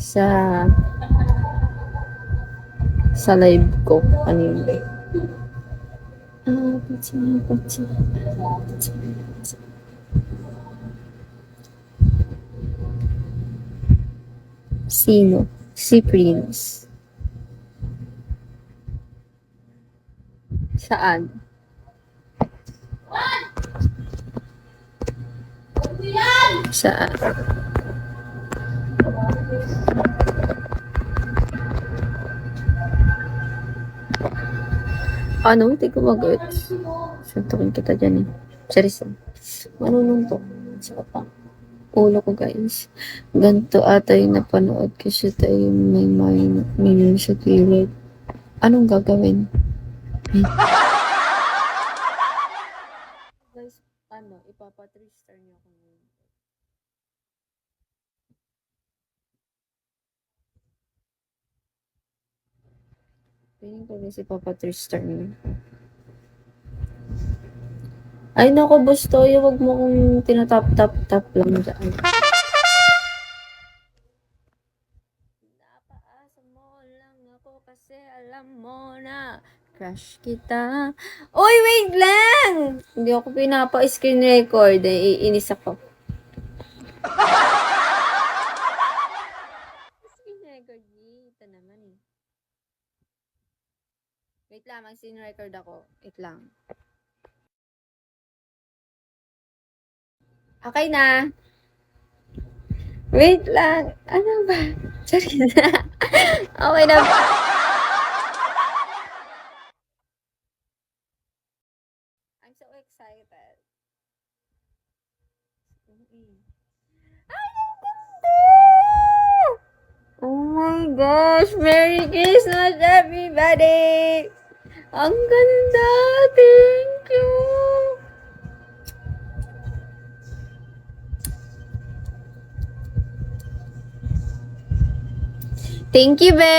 sa live ko kanina. Sino? Si Prince. Saan? Saan? Ano? Hindi ko mag-gets. Santukin kita dyan eh. Charis. Manunong to. Saka pa. Ulo ko guys. Ganto ata yung napanood kasi tayo may million sa keyword. Anong gagawin? Guys, ipapa 3-star niyo ako ngayon. Piling ko guys, ipapa 3-star niyo. Ay nako, Bustoyo, wag mo kong tinatap-tap-tap lang dyan. Napaasa mo lang ako kasi alam mo na crush kita. Uy, wait lang! Hindi ako pinapa-screen record. Iinis ako. Screen record dito naman eh. Wait lang, mag-screen record ako. Wait lang. Okay na. Wait lang. Ano ba? Sorry na. Okay na. I'm so excited. Ay, ang ganda! Oh my gosh! Merry Christmas, everybody! Ang ganda! Thank you! Thank you, Be!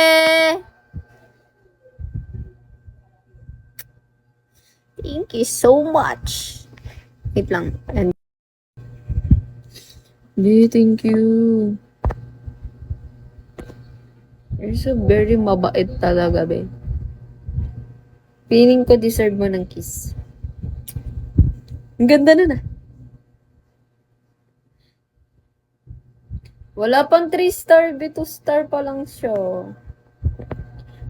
Thank you so much! Wait lang. Be, thank you. You're so very mabait talaga, Be. Feeling ko deserve mo ng kiss. Ang ganda nun ah. Wala pang 3-star, 2-star pa lang siya.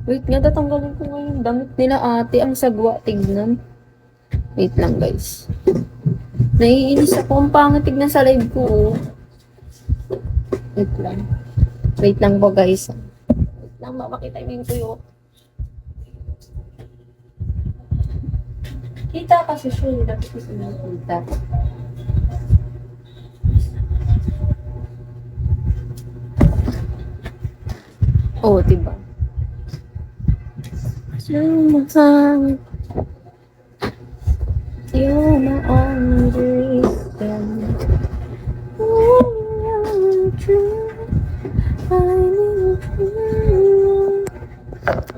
Wait nga, tatanggalin ko nga yung damit nila ate. Ang sagwa, tignan. Wait lang guys. Naiinis ako. Ang pangit tignan sa live ko. Oh. Wait lang. Wait lang po guys. Wait lang, makakita yung tuyo. Kita kasi siya. Dapat ko sinakita. Oh, diba? Sumahang you're my only reason.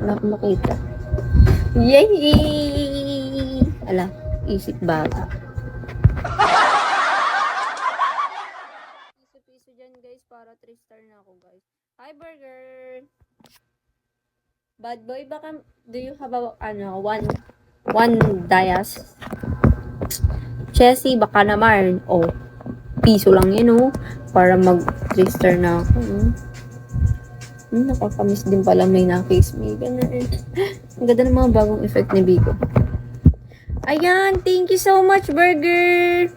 Wala akong makita. Yay! Ala, isip baga. Piso-piso dyan guys para 3-star na ako guys. Hi burger! Bad boy, baka do you have a one dias? Chessy, baka naman. Oh, piso lang yun oh. Para mag 3-star na ako. Nakakamiss din pala may na-face me. Ganun. Ang ganda ng mga bagong effect ni Bigo. Ayan, thank you so much, burger!